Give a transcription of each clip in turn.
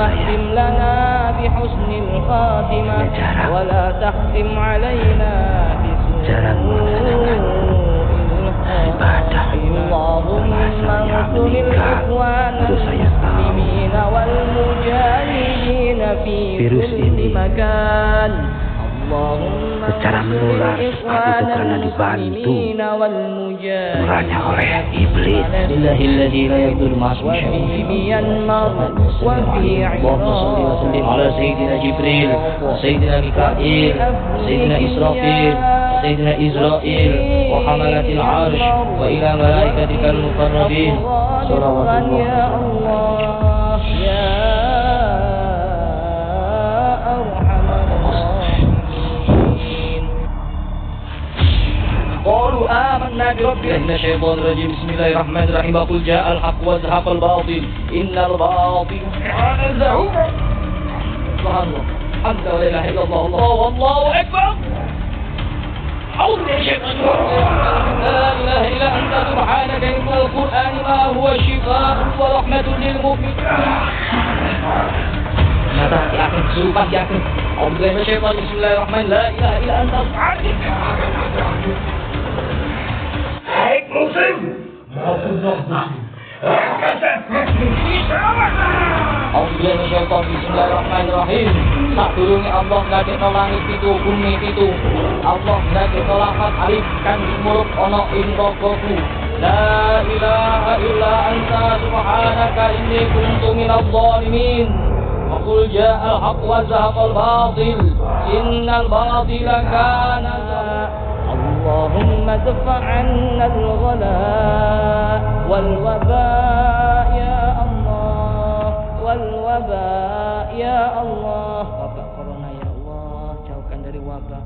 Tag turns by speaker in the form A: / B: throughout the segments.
A: اختم لنا بحسن الخاتمة ولا تختم علينا بسوء اللهم انصر الإخوان المسلمين والمجاهدين في كل مكان
B: secara menular seperti itu karena dibantu murahnya oleh iblis.
A: Allahumma salli wa sallim ala Sayyidina Jibril, Sayyidina Mikail, Sayyidina Israfil, Sayyidina Israel, wa hamalatil arsh, wa ila malaikatikal muqarrabin. Salawatullah ya Allah ya قالوا آمنا بربنا من الشيطان الرجيم بسم الله الرحمن الرحيم قل جاء الحق وزهق الباطل إن الباطل كان زهوقا سبحان الله الحمد لله لا إله إلا الله والله أكبر أعوذ بالله من الشيطان الرجيم لا إله إلا أنت سبحانك إن القرآن ما هو شفاء ورحمة للمؤمنين Nada yakin sumpah yakin Alhamdulillah minasyaitonir rajim bismillahirrahmanirrahim la ilaha illa anta subhanaka baik muslim maupun non-muslim Alhamdulillah minasyaitonir bismillahirrahmanirrahim sadurunge Allah ngadekno langit pitu bumi pitu Allah ngadekno lafaz alif kang dimuruk ana ing rogoku la ilaha illa anta subhanaka inni kuntu minadh dhalimin وقل جاء الحق وزهق الباطل إن الباطل كان اللهم ادفع عنا الغلاء والوباء يا الله والوباء يا الله wabah corona ya Allah jauhkan dari wabah.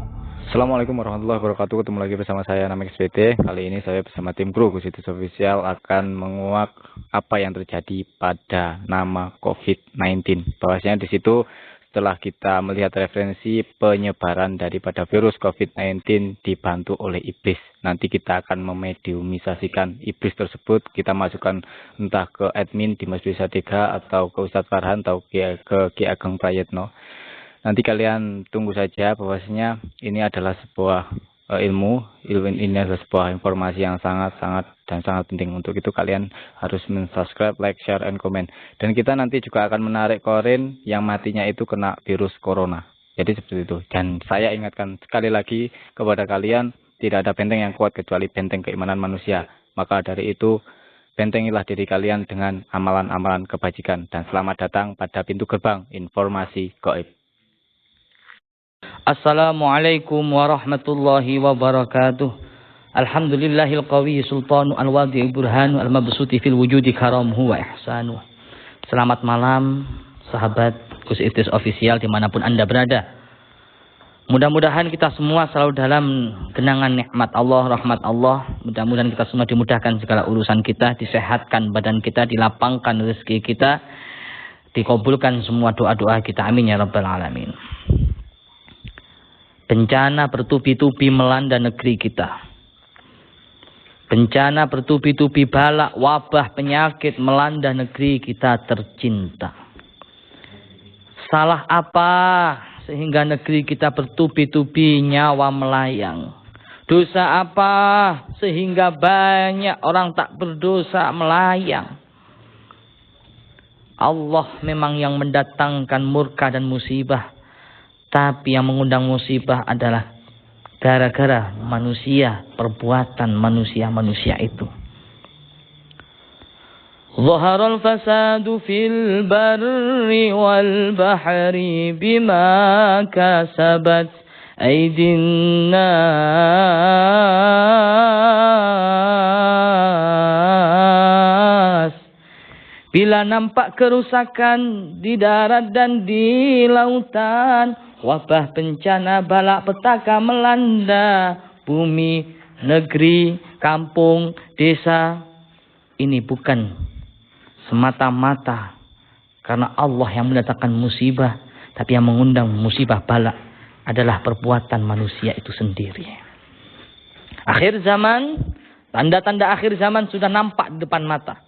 C: Assalamualaikum warahmatullahi wabarakatuh. Ketemu lagi bersama saya Namex PT. Kali ini saya bersama tim kru Situs Official akan menguak apa yang terjadi pada nama COVID-19. Bahwasanya di situ setelah kita melihat referensi penyebaran daripada virus COVID-19 dibantu oleh iblis. Nanti kita akan memediumisasikan iblis tersebut. Kita masukkan entah ke admin di Masjid Sadega atau ke Ustadz Farhan atau ke Ki Ageng Prayetno. Nanti kalian tunggu saja bahwasanya ini adalah sebuah ilmu ini adalah sebuah informasi yang sangat penting. Untuk itu kalian harus subscribe, like, share, and comment. Dan kita nanti juga akan menarik korin yang matinya itu kena virus corona. Jadi seperti itu. Dan saya ingatkan sekali lagi kepada kalian, tidak ada benteng yang kuat kecuali benteng keimanan manusia. Maka dari itu, bentengilah diri kalian dengan amalan-amalan kebajikan. Dan selamat datang pada pintu gerbang informasi gaib.
A: Assalamualaikum warahmatullahi wabarakatuh. Alhamdulillahil qawiyyi sultanu al-wadi'i burhanu al-mabsuti fil wujudi karamuhu wa ihsanu. Selamat malam sahabat Situs Official dimanapun Anda berada. Mudah-mudahan kita semua selalu dalam genangan nikmat Allah, rahmat Allah. Mudah-mudahan kita semua dimudahkan segala urusan kita, disehatkan badan kita, dilapangkan rezeki kita, dikabulkan semua doa-doa kita. Amin ya rabbal alamin. Bencana bertubi-tubi melanda negeri kita. Bencana bertubi-tubi balak, wabah, penyakit melanda negeri kita tercinta. Salah apa sehingga negeri kita bertubi-tubi nyawa melayang? Dosa apa sehingga banyak orang tak berdosa melayang? Allah memang yang mendatangkan murka dan musibah. Tapi yang mengundang musibah adalah gara-gara manusia, perbuatan manusia-manusia itu. Zaharal fasadu fil barri wal bahri bima kasabat aydin nas. Bila nampak kerusakan di darat dan di lautan, wabah, bencana, balak, petaka melanda bumi, negeri, kampung, desa. Ini bukan semata-mata karena Allah yang mendatangkan musibah, tapi yang mengundang musibah balak adalah perbuatan manusia itu sendiri. Akhir zaman, tanda-tanda akhir zaman sudah nampak di depan mata.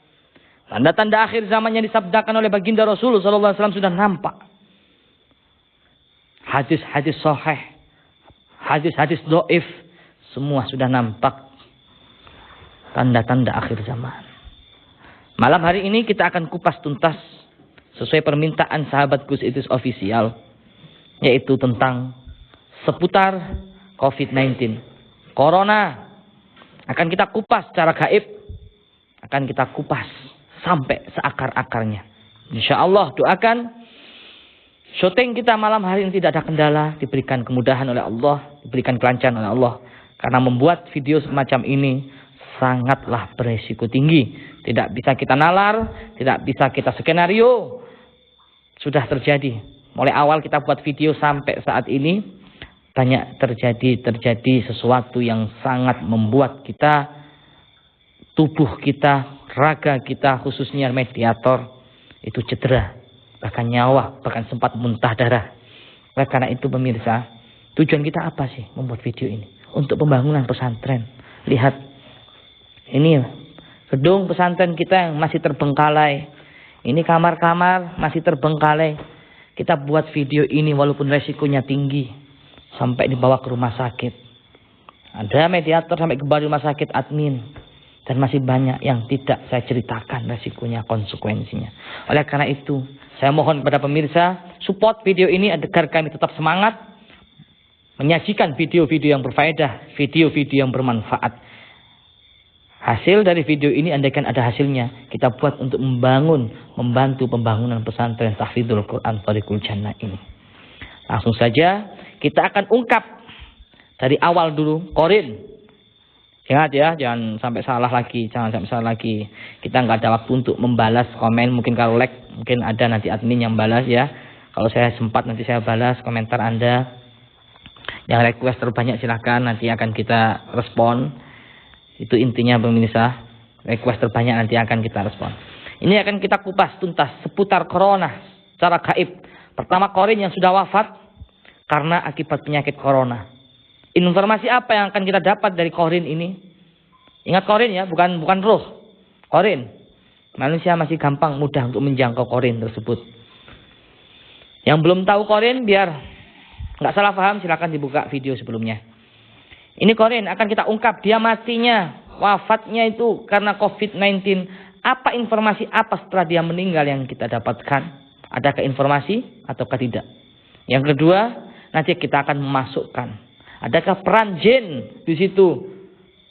A: Tanda-tanda akhir zaman yang disabdakan oleh baginda Rasulullah SAW sudah nampak. Hadis-hadis sahih, hadis-hadis dhaif, semua sudah nampak. Tanda-tanda akhir zaman. Malam hari ini kita akan kupas tuntas sesuai permintaan sahabat Gus Itis Official, yaitu tentang seputar COVID-19. Corona akan kita kupas secara gaib, akan kita kupas sampai seakar-akarnya. Insyaallah doakan syuting kita malam hari ini tidak ada kendala, diberikan kemudahan oleh Allah, diberikan kelancaran oleh Allah. Karena membuat video semacam ini sangatlah beresiko tinggi. Tidak bisa kita nalar, tidak bisa kita skenario. Sudah terjadi. Mulai awal kita buat video sampai saat ini banyak terjadi sesuatu yang sangat membuat kita, tubuh kita, raga kita, khususnya mediator itu cedera, bahkan nyawa, bahkan sempat muntah darah. Oleh karena itu pemirsa, tujuan kita apa sih membuat video ini? Untuk pembangunan pesantren. Lihat, ini gedung pesantren kita yang masih terbengkalai. Ini kamar-kamar masih terbengkalai. Kita buat video ini walaupun resikonya tinggi. Sampai dibawa ke rumah sakit. Ada mediator sampai ke rumah sakit admin. Dan masih banyak yang tidak saya ceritakan resikonya, konsekuensinya. Oleh karena itu, saya mohon kepada pemirsa, support video ini agar kami tetap semangat. Menyajikan video-video yang berfaedah, video-video yang bermanfaat. Hasil dari video ini andaikan ada hasilnya, kita buat untuk membantu pembangunan pesantren Tahfidzul Quran Thariqul Jannah ini. Langsung saja kita akan ungkap dari awal dulu Qorin. Ingat ya, jangan sampai salah lagi, Kita nggak ada waktu untuk membalas komen, mungkin kalau like, mungkin ada nanti admin yang balas ya. Kalau saya sempat nanti saya balas komentar Anda. Yang request terbanyak silahkan, nanti akan kita respon. Itu intinya pemirsa, request terbanyak nanti akan kita respon. Ini akan kita kupas tuntas seputar corona secara gaib. Pertama, Qorin yang sudah wafat karena akibat penyakit corona. Informasi apa yang akan kita dapat dari Qorin ini? Ingat Qorin ya, bukan roh. Qorin. Manusia masih gampang mudah untuk menjangkau Qorin tersebut. Yang belum tahu Qorin, biar nggak salah paham, silakan dibuka video sebelumnya. Ini Qorin akan kita ungkap dia matinya, wafatnya itu karena COVID-19. Apa informasi apa setelah dia meninggal yang kita dapatkan? Adakah informasi ataukah tidak? Yang kedua, nanti kita akan memasukkan. Adakah peran jin di situ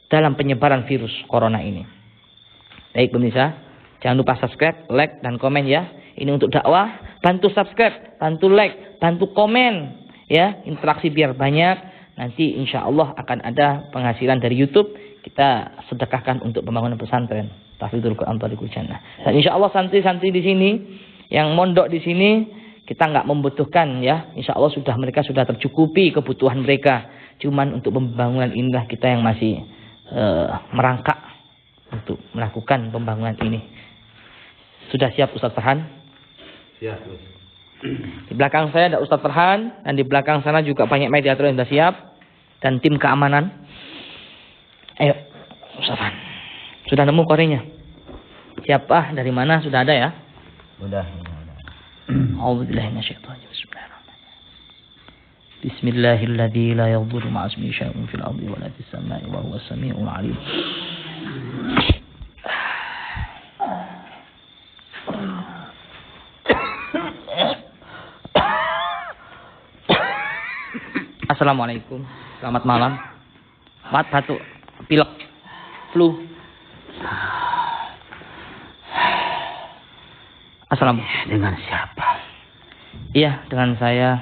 A: dalam penyebaran virus corona ini? Baik pemirsa, jangan lupa subscribe, like, dan komen ya. Ini untuk dakwah, bantu subscribe, bantu like, bantu komen. Ya, interaksi biar banyak. Nanti insya Allah akan ada penghasilan dari YouTube. Kita sedekahkan untuk pembangunan pesantren Tahfidzul Quran Thariqul Jannah. Dan insya Allah santri-santri di sini yang mondok di sini kita nggak membutuhkan ya. Insya Allah mereka sudah tercukupi kebutuhan mereka. Cuman untuk pembangunan inilah kita yang masih merangkak untuk melakukan pembangunan ini. Sudah siap Ustaz Farhan?
B: Siap.
A: Di belakang saya ada Ustaz Farhan dan di belakang sana juga banyak mediator yang sudah siap dan tim keamanan. Ayo Ustaz Farhan. Sudah nemu Qorinnya? Siapa? Dari mana? Sudah ada ya?
B: Udah.
A: A'udzubillahi minasyaitonir rajim. Bismillahilladzi la yadhurru ma'a ismihi syai'un fil ardi wa la fis samai wa huwas samiul 'alim. Assalamualaikum. Selamat malam. Batuk, pilek, flu. Assalamualaikum.
B: Dengan siapa?
A: Iya, dengan saya.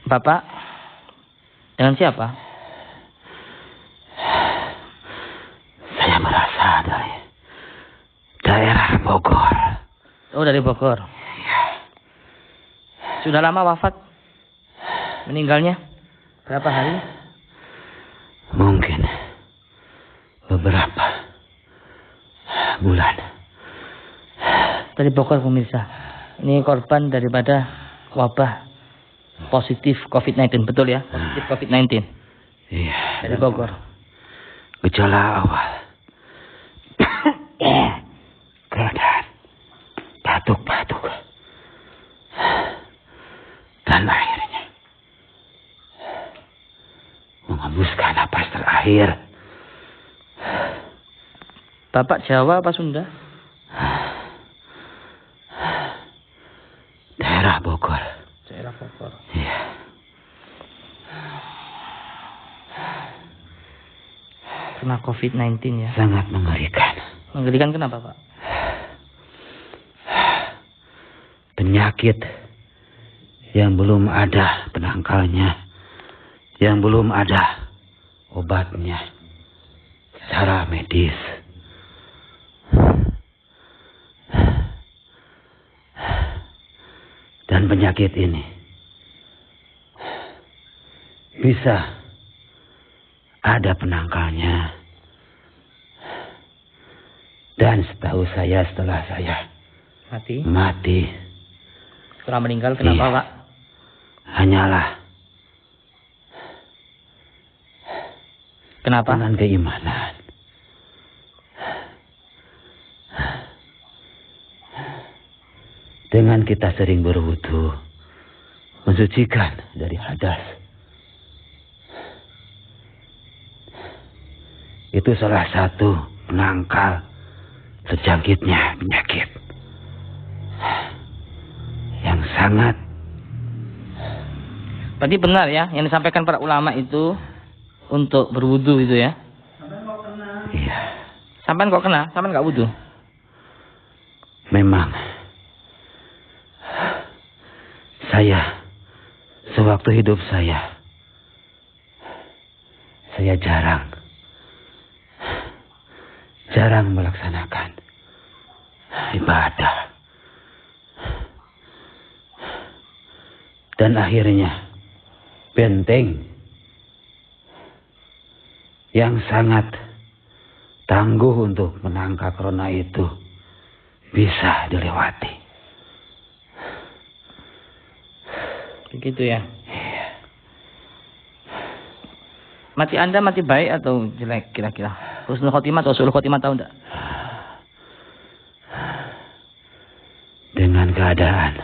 A: Bapak, dengan siapa?
B: Saya berasal dari daerah Bogor.
A: Oh, dari Bogor.
B: Iya.
A: Sudah lama wafat? Meninggalnya? Berapa hari?
B: Mungkin beberapa bulan.
A: Dari Bogor pemirsa. Ini korban daripada wabah positif COVID-19. Betul ya? Positif COVID-19.
B: Iya.
A: Dari Bogor.
B: Gejala awal. Keadaan batuk-batuk. Dan akhirnya menghembuskan napas terakhir.
A: Bapak Jawa apa Sunda?
B: Daerah Bogor.
A: Daerah Bogor.
B: Iya.
A: Kena COVID-19 ya.
B: Sangat mengerikan.
A: Mengerikan kenapa, Pak?
B: Penyakit yang belum ada penangkalnya, yang belum ada obatnya secara medis. Dan penyakit ini bisa ada penangkalnya. Dan setahu saya setelah saya mati.
A: Setelah meninggal kenapa,
B: Iya.
A: Pak?
B: Hanyalah
A: Kenapa?
B: dengan keimanan. Dengan kita sering berwudu, mensucikan dari hadas. Itu salah satu penangkal terjangkitnya penyakit yang sangat.
A: Berarti benar ya yang disampaikan para ulama itu untuk berwudu itu ya?
B: Iya,
A: Sampai kok kena? Sampai nggak wudu?
B: memang saya sewaktu hidup saya jarang melaksanakan ibadah. Dan akhirnya benteng yang sangat tangguh untuk menangkal corona itu bisa dilewati.
A: Begitu ya. Mati Anda mati baik atau jelek kira-kira? Husnul khotimah atau su'ul khotimah tahu enggak?
B: Dengan keadaan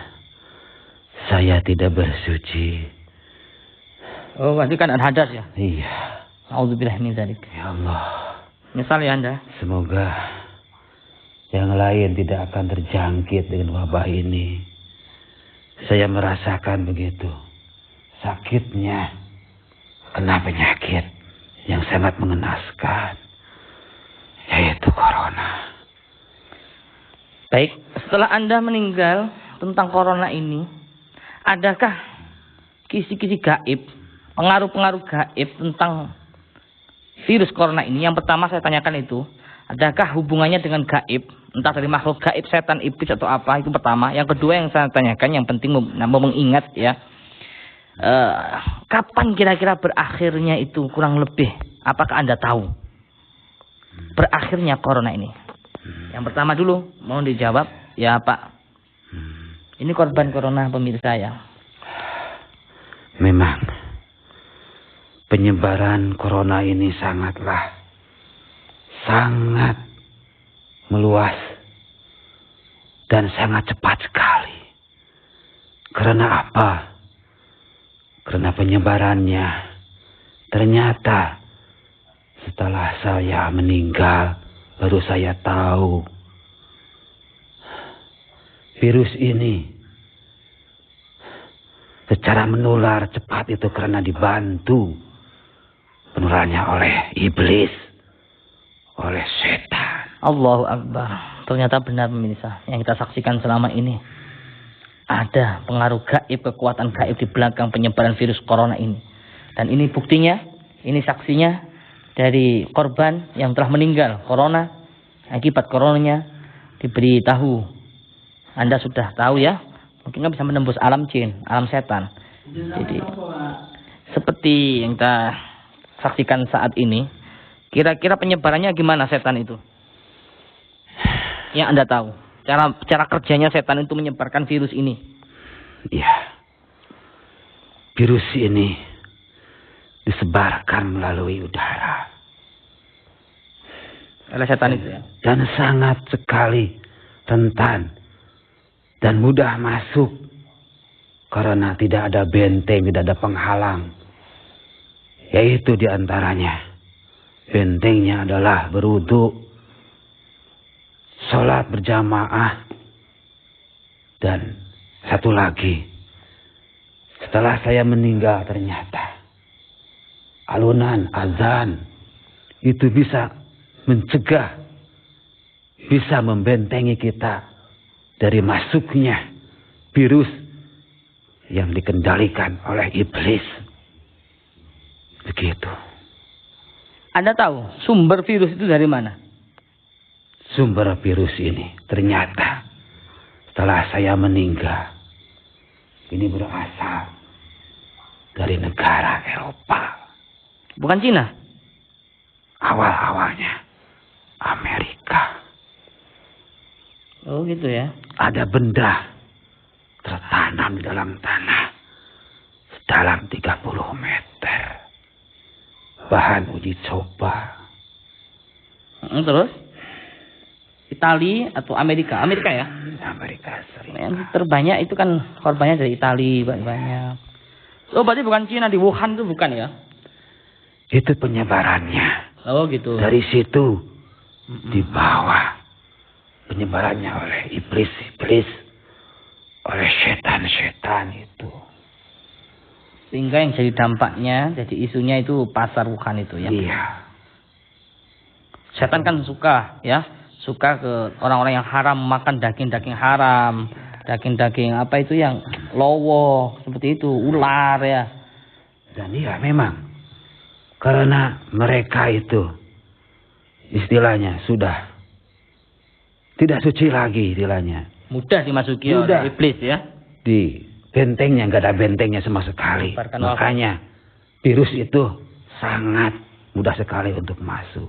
B: saya tidak bersuci.
A: Oh, berarti kan ada hadas ya?
B: Iya.
A: A'udzubillah min dzalik.
B: Ya Allah.
A: Nyesal ya Anda?
B: Semoga yang lain tidak akan terjangkit dengan wabah ini. Saya merasakan begitu. Sakitnya kena penyakit yang sangat mengenaskan, yaitu corona.
A: Baik, setelah Anda meninggal tentang corona ini, adakah kisi-kisi gaib, pengaruh-pengaruh gaib tentang virus corona ini? Yang pertama saya tanyakan itu, adakah hubungannya dengan gaib? Entah dari makhluk gaib, setan, iblis atau apa, itu pertama. Yang kedua yang saya tanyakan, yang penting mengingat ya, kapan kira-kira berakhirnya itu kurang lebih? Apakah Anda tahu berakhirnya corona ini? Yang pertama dulu, mohon dijawab ya Pak. Ini korban corona pemirsa ya.
B: Memang penyebaran corona ini sangat meluas dan sangat cepat sekali. Karena apa? Karena penyebarannya ternyata setelah saya meninggal baru saya tahu virus ini secara menular cepat itu karena dibantu penularannya oleh iblis, oleh setan.
A: Allahu Akbar. Ternyata benar pemirsa yang kita saksikan selama ini. Ada pengaruh gaib, kekuatan gaib di belakang penyebaran virus corona ini. Dan ini buktinya, ini saksinya dari korban yang telah meninggal corona. Akibat coronanya diberitahu. Anda sudah tahu ya, mungkin bisa menembus alam jin, alam setan. Jadi seperti yang kita saksikan saat ini, kira-kira penyebarannya gimana setan itu? Yang Anda tahu, cara kerjanya setan itu menyebarkan virus ini.
B: Ya, virus ini disebarkan melalui udara.
A: Oleh setan itu ya.
B: Dan sangat sekali rentan dan mudah masuk karena tidak ada benteng, tidak ada penghalang. Yaitu diantaranya bentengnya adalah berwudu, sholat berjamaah, dan satu lagi, setelah saya meninggal ternyata alunan azan itu bisa mencegah, bisa membentengi kita dari masuknya virus yang dikendalikan oleh iblis. Begitu.
A: Anda tahu sumber virus itu dari mana?
B: Sumber virus ini ternyata setelah saya meninggal, ini berasal dari negara Eropa.
A: Bukan Cina?
B: Awal-awalnya Amerika.
A: Oh gitu ya.
B: Ada benda tertanam di dalam tanah sedalam 30 meter. Bahan uji coba.
A: Terus? Itali atau Amerika? Amerika ya?
B: Amerika Serikat.
A: Yang terbanyak itu kan korbannya dari Itali banyak. Oh berarti bukan Cina, di Wuhan itu bukan ya?
B: Itu penyebarannya.
A: Oh gitu.
B: Dari situ dibawa penyebarannya oleh iblis-iblis, oleh setan-setan itu.
A: Sehingga yang jadi dampaknya, jadi isunya itu pasar Wuhan itu ya.
B: Iya.
A: Setan kan suka ya, suka ke orang-orang yang haram, makan daging-daging haram, daging-daging apa itu yang lowo, seperti itu, ular ya.
B: Dan iya memang, karena mereka itu istilahnya sudah tidak suci lagi istilahnya.
A: Mudah dimasuki
B: Mudah.
A: oleh iblis ya.
B: Di bentengnya, nggak ada bentengnya sama sekali. Makanya virus itu sangat mudah sekali untuk masuk.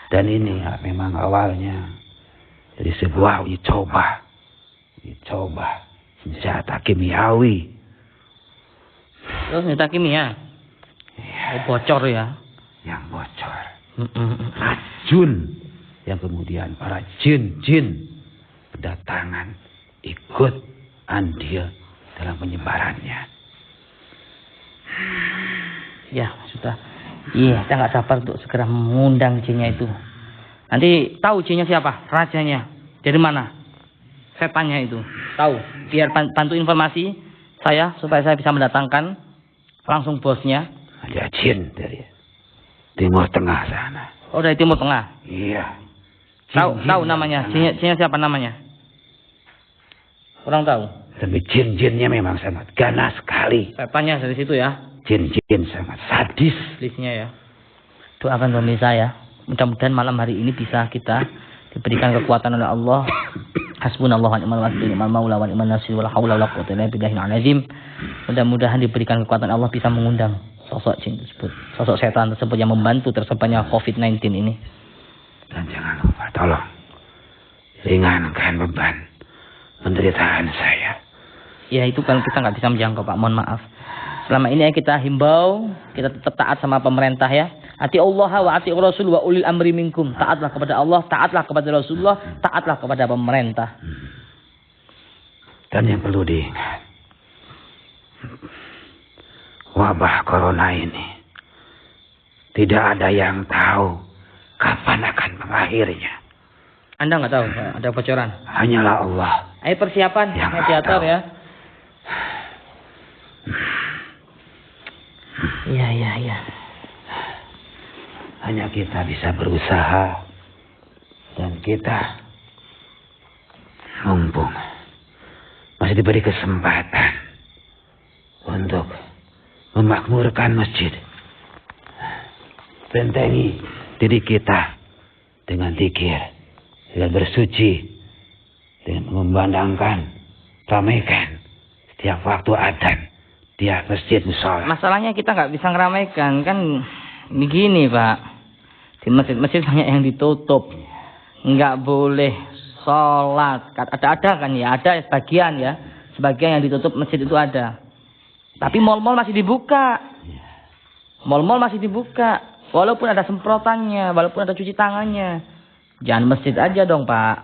B: Dan ini ya, memang awalnya dari sebuah uji coba senjata kimiawi.
A: Terus senjata kimia, bocor ya.
B: Yang bocor, racun yang kemudian para jin-jin berdatangan ikut andil dalam penyebarannya.
A: Ya sudah. Iya, kita nggak sabar untuk segera mengundang jinnya itu. Nanti tahu jinnya siapa? Rajanya. Dari mana? Setannya itu. Tahu. Biar bantu informasi saya supaya saya bisa mendatangkan langsung bosnya.
B: Ada jin dari Timur Tengah sana.
A: Oh dari Timur Tengah.
B: Iya.
A: Tahu namanya. Jinnya siapa namanya? Orang tahu.
B: Tapi jin-jinnya memang sangat ganas sekali.
A: Setannya dari situ ya.
B: Jin-jin sangat sadis.
A: Iblisnya ya. Doakan pemirsa ya. Mudah-mudahan malam hari ini bisa kita diberikan kekuatan oleh Allah. Hasbunallahu wa ni'mal wakil, ni'mal maula wa ni'mal nasir, wala haula wala quwwata illa billahil azim. Mudah-mudahan diberikan kekuatan Allah bisa mengundang sosok jin tersebut, sosok setan tersebut yang membantu tersebarnya COVID-19 ini.
B: Dan jangan lupa tolong ringankan beban penderitaan saya.
A: Ya itu kalau kita nggak bisa menjangkau Pak, mohon maaf. Selama ini ya kita himbau, kita tetap taat sama pemerintah ya. Ati Allah wa ati Rasul wa ulil amri minkum. Taatlah kepada Allah, taatlah kepada Rasulullah, taatlah kepada pemerintah.
B: Dan yang perlu diingat, wabah corona ini tidak ada yang tahu kapan akan mengakhirnya.
A: Anda nggak tahu ada bocoran?
B: Hanyalah Allah.
A: Ayo persiapan,
B: yang
A: mediator ya. Iya.
B: Hanya kita bisa berusaha dan kita mumpung masih diberi kesempatan untuk memakmurkan masjid. Bentengi diri kita dengan zikir, dengan bersuci, dengan memandangkan, ramaikan setiap waktu adzan di masjid musola.
A: Masalahnya kita nggak bisa ngeramaikan kan begini Pak. Di masjid-masjid banyak yang ditutup, nggak boleh sholat. Ada kan ya, ada sebagian ya, sebagian yang ditutup masjid itu ada. Tapi mal-mal masih dibuka. Mal-mal masih dibuka. Walaupun ada semprotannya, walaupun ada cuci tangannya. Jangan masjid aja dong, Pak.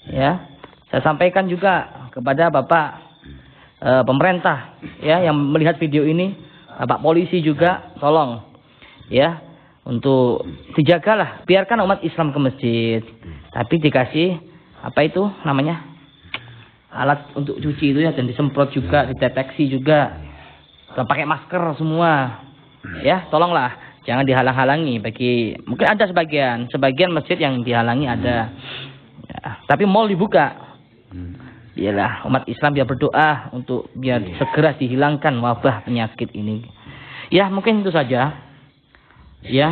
A: Ya. Saya sampaikan juga kepada Bapak pemerintah ya yang melihat video ini, Bapak polisi juga tolong ya untuk dijagalah, biarkan umat Islam ke masjid. Tapi dikasih apa itu namanya? Alat untuk cuci itu ya, dan disemprot juga, dideteksi juga. Dan pakai masker semua. Ya, tolonglah jangan dihalang-halangi bagi mungkin ada sebagian masjid yang dihalangi ada. Ya, tapi mal dibuka. Biarlah umat Islam biar berdoa untuk biar segera dihilangkan wabah penyakit ini. Ya, mungkin itu saja. Ya.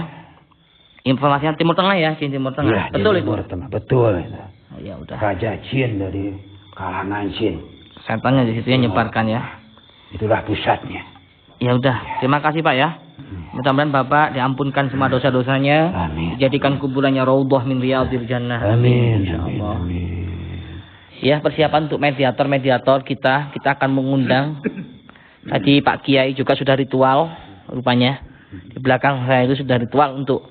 A: Informasinya Timur Tengah ya, Jin Timur Tengah.
B: Ya,
A: betul
B: Timur
A: itu.
B: Tengah, betul.
A: Ya udah.
B: Raja Jin dari kalangan Jin.
A: Setannya di situ yang nyebarkan ya.
B: Itulah pusatnya.
A: Ya udah, terima kasih Pak ya. Mudah-mudahan Bapak diampunkan semua dosa-dosanya.
B: Amin.
A: Jadikan kuburannya raudhah min riyadhil jannah.
B: Amin.
A: Insyaallah.
B: Amin.
A: Ya, persiapan untuk mediator kita akan mengundang. Tadi Pak Kiai juga sudah ritual rupanya. Di belakang saya itu sudah ritual untuk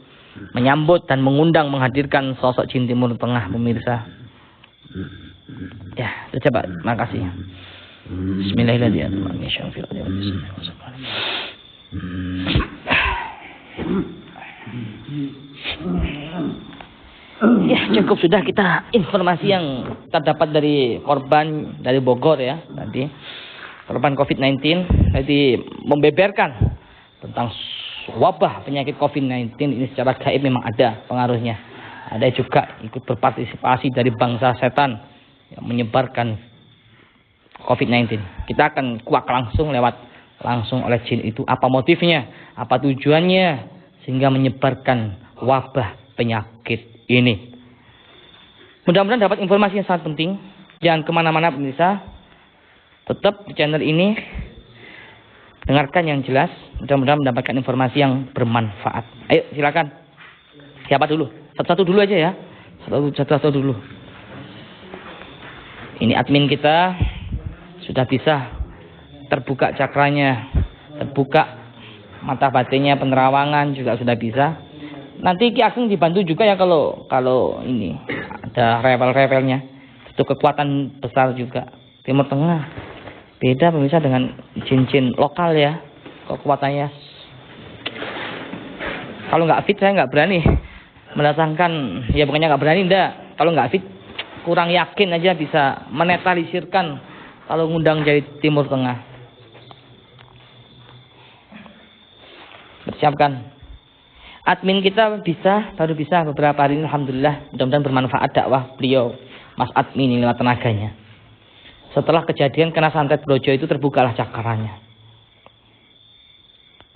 A: menyambut dan mengundang menghadirkan sosok Jin Timur Tengah pemirsa. Ya, itu coba. Makasih. Bismillahirrahmanirrahim. Ya, cukup sudah kita informasi yang terdapat dari korban dari Bogor ya tadi. Korban COVID-19 tadi membeberkan tentang wabah penyakit COVID-19 ini secara gaib memang ada pengaruhnya. Ada juga ikut berpartisipasi dari bangsa setan yang menyebarkan COVID-19. Kita akan kuak langsung oleh jin itu apa motifnya, apa tujuannya sehingga menyebarkan wabah penyakit ini. Mudah-mudahan dapat informasi yang sangat penting. Jangan kemana-mana pemirsa. Tetap di channel ini dengarkan yang jelas. Mudah-mudahan mendapatkan informasi yang bermanfaat. Ayo silakan. Siapa dulu? Satu-satu dulu aja ya. Satu-satu dulu. Ini admin kita sudah bisa terbuka cakranya, terbuka mata batinnya, penerawangan juga sudah bisa. Nanti Ki Ageng dibantu juga ya kalau ini ada revel-revelnya. Itu kekuatan besar juga. Timur Tengah beda pemirsa dengan jin-jin lokal ya. Kekuatannya. Kalau nggak fit saya nggak berani mendatangkan, ya bukannya nggak berani enggak. Kalau nggak fit kurang yakin aja bisa menetralisirkan kalau ngundang dari Timur Tengah. Persiapkan. Admin kita baru bisa beberapa hari ini, alhamdulillah. Mudah-mudahan bermanfaat dakwah beliau, Mas Admin ini lewat tenaganya. Setelah kejadian kena santet brojo itu terbukalah cakarannya.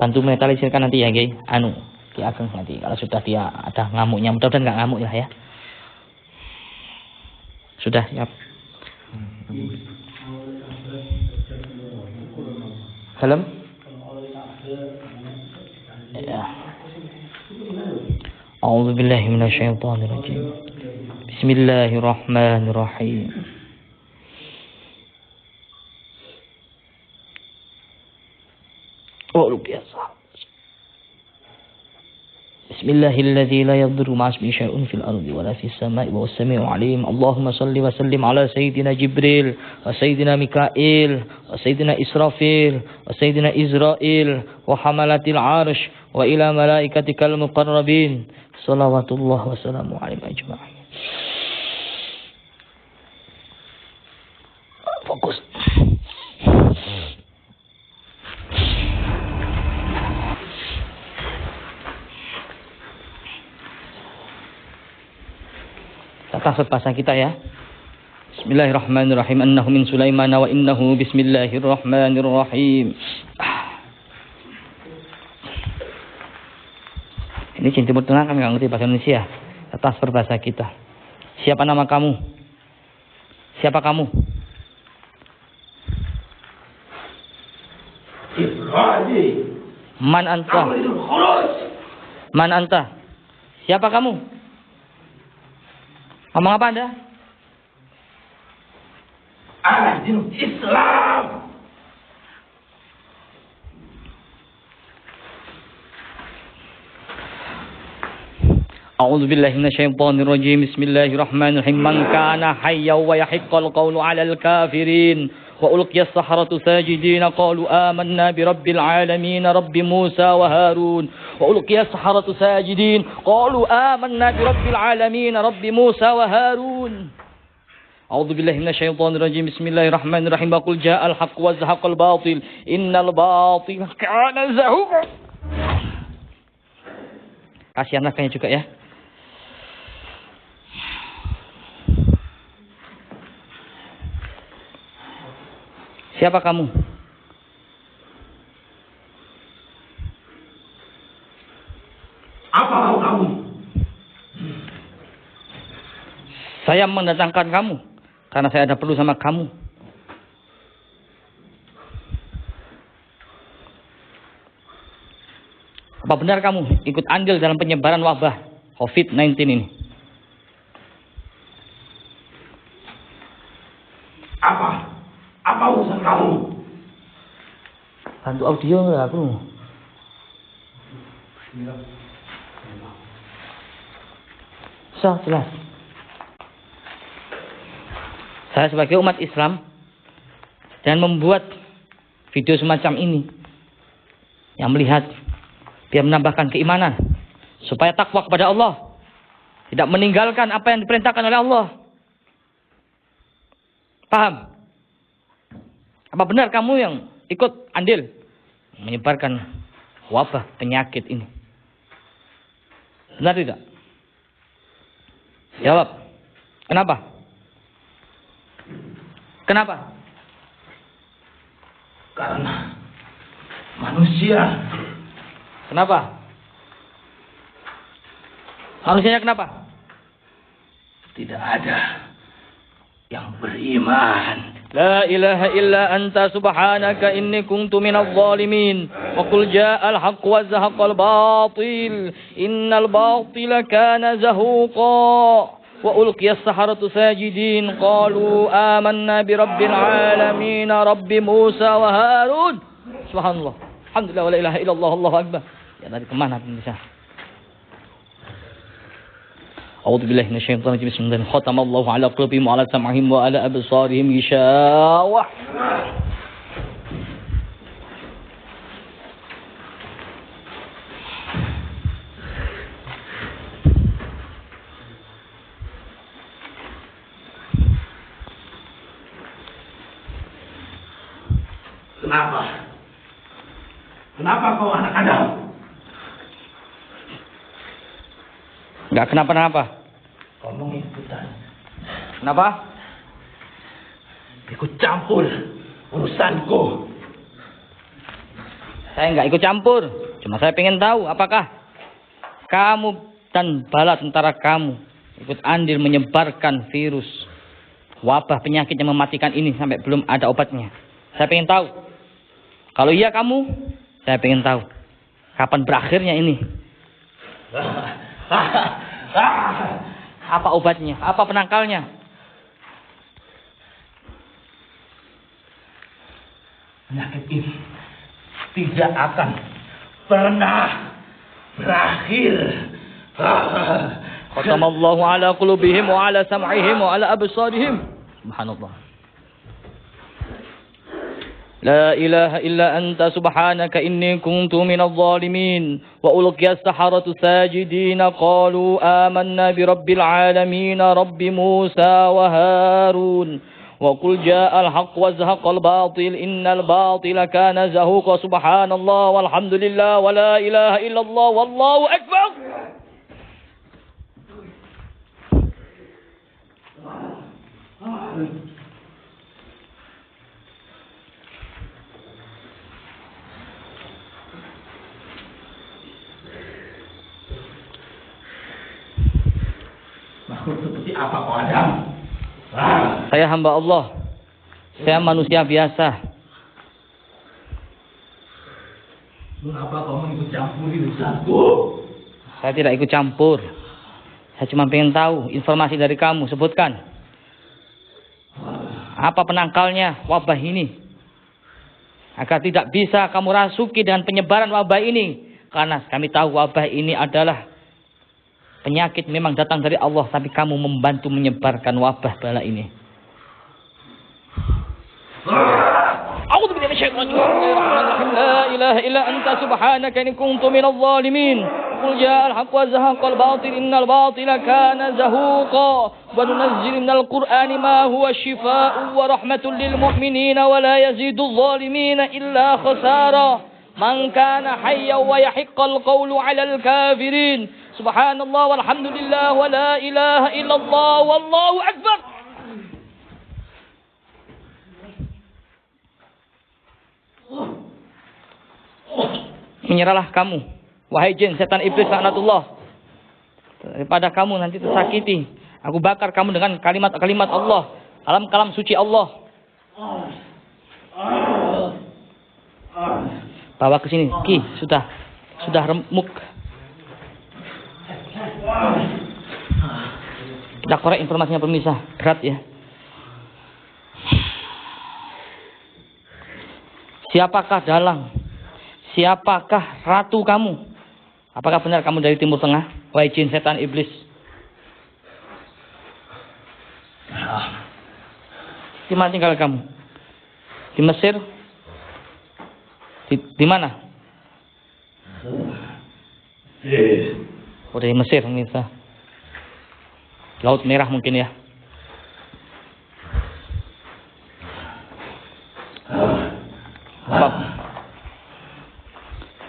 A: Bantu menetralisirkan nanti ya, Ki Ageng nanti kalau sudah dia ada ngamuknya, mudah-mudahan nggak ngamuk ya. Sudah siap. Salam. Ya. A'udzu billahi minasyaitonir rajim. Bismillahirrahmanirrahim. Oh, luar biasa. Bismillahilladzi la yadurru ma'asmihi syai'un fil ardi wa la fis sama'i wa huwas samii'ul 'aliim. Allahumma shalli wa sallim ala sayyidina Jibril wa sayyidina Mikail wa sayyidina Israfil wa sayyidina Izrail wa hamalatil 'arsy wa ila malaikatikal muqarrabin. Shalawatullah wa salamu 'alaihim ajma'in. Fokus. Tasawuf bahasa kita ya. Bismillahirrahmanirrahim. Annahu min Sulaiman wa innahu bismillahirrahmanirrahim. Ini Jin Timur Tengah kan nggak ngerti bahasa Indonesia. Tasawuf bahasa kita. Siapa nama kamu? Siapa kamu? Man anta? Man anta? Siapa kamu? Ngomong apa Anda?
B: Ana dinul Islam.
A: أعوذ بالله من الشيطان الرجيم بسم الله الرحمن الرحيم من كان حيا ويحق القول على الكافرين وألقي السحرة ساجدين قالوا آمنا برب العالمين رب موسى وهارون وألقي السحرة ساجدين قالوا آمنا برب العالمين رب موسى وهارون أعوذ بالله من الشيطان الرجيم بسم الله الرحمن الرحيم وقل جاء الحق وزهق الباطل إن الباطل كان زهوقا. Kasihan nakanya juga ya. Siapa kamu?
B: Apa mau kamu?
A: Saya mendatangkan kamu karena saya ada perlu sama kamu. Apa benar kamu ikut andil dalam penyebaran wabah COVID-19 ini?
B: Apa urusan kamu?
A: Bantu audio nggak aku? So, jelas. Saya sebagai umat Islam dan membuat video semacam ini yang melihat dia menambahkan keimanan supaya takwa kepada Allah, tidak meninggalkan apa yang diperintahkan oleh Allah. Paham? Apa benar kamu yang ikut andil menyebarkan wabah penyakit ini? Benar tidak? Jawab. Kenapa? Kenapa?
B: Karena manusia.
A: Kenapa? Manusianya kenapa?
B: Tidak ada yang beriman.
A: La ilaha illa anta subhanaka inni kuntu minadh dhalimin. Wa qul ja'al haqq wa zahaqal batil. Innal batila kana zahuqa. Wa ulqiya as-saharatu sajidin qalu amanna bi rabbil alamin rabbi Musa wa Harun. Subhanallah. Alhamdulillah wa la ilaha illallah Allahu akbar. Ya dari kemana pemirsa? A'udzu billahi minasyaitonir rajim. Bismillahirrahmanirrahim. Khatamallahu ala qulubihim wa ala sam'ihim wa ala absarihim ghishawah.
B: Kenapa? Kenapa kau anak Adam?
A: Enggak kenapa-napa.
B: Kau mengikutan.
A: Kenapa?
B: Ikut campur urusanku.
A: Saya enggak ikut campur. Cuma saya pengen tahu apakah kamu dan bala tentara kamu ikut andil menyebarkan virus wabah penyakit yang mematikan ini sampai belum ada obatnya. Saya pengen tahu. Kalau iya kamu, saya pengen tahu kapan berakhirnya ini. Apa obatnya? Apa penangkalnya?
B: Penyakit ini tidak akan pernah berakhir.
A: Khatamallahu ala qulubihim wa ala sam'ihim wa ala absarihim. Subhanallah. لا إله إلا أنت سبحانك إني كنت من الظالمين وألقي السحرة ساجدين قالوا آمنا برب العالمين رب موسى وهارون وقل جاء الحق وزهق الباطل إن الباطل كان زهوقا سبحان الله والحمد لله ولا إله إلا الله والله أكبر.
B: Seperti apa kau Adam?
A: Saya hamba Allah. Saya manusia biasa.
B: Mengapa kau ikut campur urusanku?
A: Saya tidak ikut campur. Saya cuma pengen tahu informasi dari kamu. Sebutkan. Apa penangkalnya wabah ini? Agar tidak bisa kamu rasuki dengan penyebaran wabah ini. Karena kami tahu wabah ini adalah Penyakit memang datang dari Allah, tapi kamu membantu menyebarkan wabah bala ini. A'udzu billahi minasyaitonir rajim. La ilaha illa anta subhanaka inni kuntu minadh dhalimin. Qul ja'al haqqu wa zahaqal batil innal batila kana zahuqa. Wa nunazzilu minal qur'ani ma huwa shifaa'un wa rahmatun lil mu'minina wa la yazidudh dhalimina illa khasara. Man kana hayyan wa yahiqqal qawlu 'alal kafirin. Subhanallah walhamdulillah wa la ilaha illallah wallahu akbar. Menyerahlah kamu, wahai jin, setan, iblis, laknatullah, daripada kamu nanti tersakiti. Aku bakar kamu dengan kalimat-kalimat Allah, kalam-kalam suci Allah. Bawa ke sini, Ki, sudah remuk. Kita korek informasinya pemirsa, berat ya. Siapakah dalang? Siapakah ratu kamu? Apakah benar kamu dari Timur Tengah? Wahai jin, setan, iblis. Di mana tinggal kamu? Di Mesir? Di mana? Oh, dari Mesir, pemirsa. Laut Merah mungkin ya.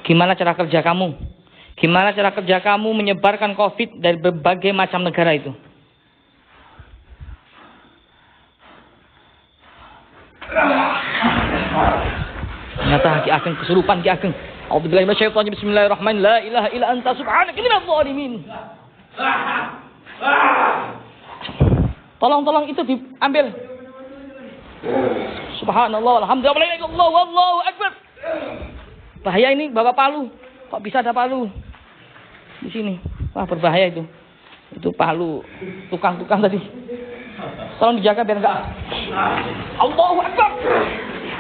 A: Gimana cara kerja kamu? Gimana cara kerja kamu menyebarkan COVID dari berbagai macam negara itu? Ternyata Ki Ageng kesurupan, Ki Ageng. A'udzubillahi minasyaitonir rajim. Bismillahirrahmanirrahim. La ilaha illa anta subhanaka inni minadh dhalimin. Tolong itu diambil. Subhanallah walhamdulillah wallahu akbar. Bahaya ini bawa palu. Kok bisa ada palu di sini? Wah, berbahaya itu. Itu palu tukang-tukang tadi. Tolong dijaga biar enggak. Allahu akbar.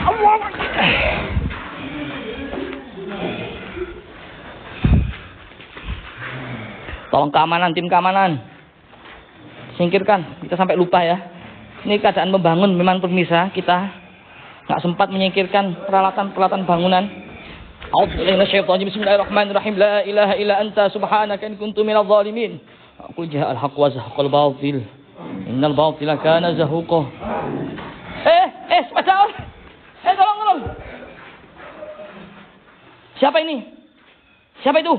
A: Allahu akbar. Tolong keamanan, tim keamanan. Singkirkan. Kita sampai lupa ya. Ini keadaan membangun memang pemirsa, kita enggak sempat menyingkirkan peralatan bangunan. A'udzubillahi minasyaitonir rajim. Bismillahirrahmanirrahim. La ilaha illa anta subhanaka inni kuntu minadh dhalimin. Qul ja'al haqqu wa zahaqal batil. Innal batila kana zahuqa. Sepeda. Tolong. Siapa ini? Siapa itu?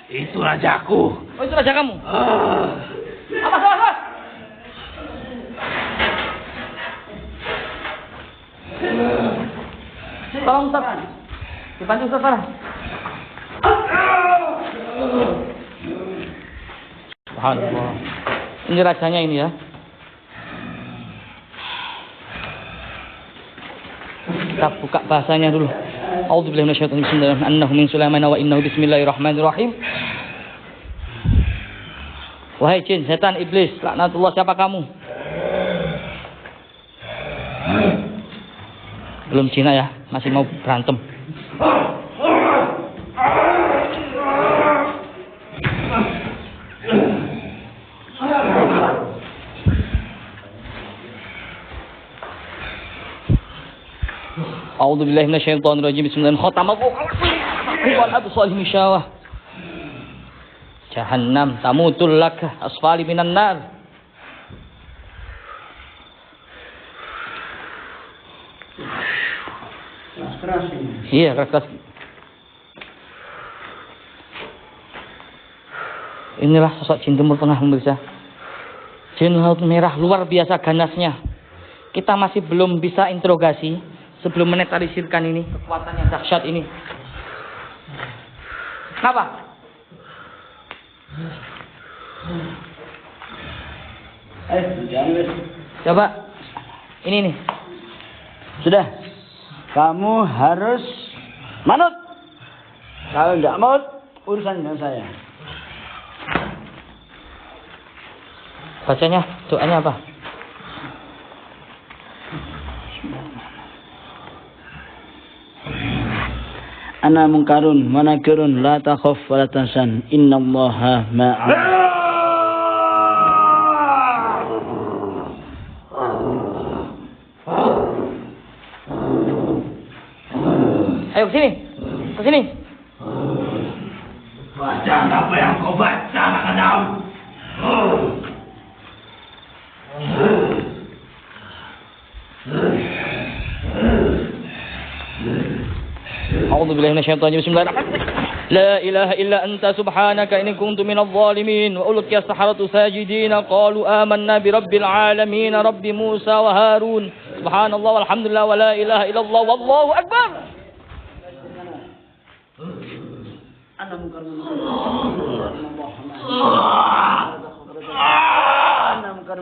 A: Itu rajaku. Oh, itu raja kamu. Apa? Tolong Ustaz. Dibantu Ustaz Farah. Subhanallah. Ini rajanya ini ya. Kita buka bahasanya dulu. A'udzubillahi minasyaitonir rajim. Bismillahirrahmanirrahim. Annahu min Sulaiman wa innahu bismillahirrahmanirrahim. Wahai jin, setan, iblis, laknatullah, siapa kamu? Belum Cina ya, masih mau berantem. A'udzubillahi minasyaitonir rajim. Bismillahirrahmanirrahim. Wal absal misyawah. Jahannam tamutul lak asfali minan nar. Keras ini. Iya, keras. Inilah sosok jin Timur Tengah pemirsa. Jin Laut Merah luar biasa ganasnya. Kita masih belum bisa interogasi sebelum menetralisirkan ini, kekuatan yang dahsyat ini. Kenapa? Coba. Ini nih.
B: Sudah. Kamu harus manut. Kalau enggak manut, urusan dengan saya.
A: Bacanya, doanya apa?
D: Ana munkarun wa nakirun la takhaf wa la tahzan innallaha ma'ana.
A: Ayo ke sini.
E: Bacaan apa yang kau baca, anak Adam?
A: A'udzu billahi minasyaitonir rajim. Bismillahirrahmanirrahim. La ilaha illa anta subhanaka inni kuntu minadh dhalimin wa ulqiya as-saharatu sajidin qalu amanna bi rabbil alamin rabbi Musa wa Harun. Subhanallah walhamdulillah wa la ilaha illallah wallahu akbar.
D: Ana munkarun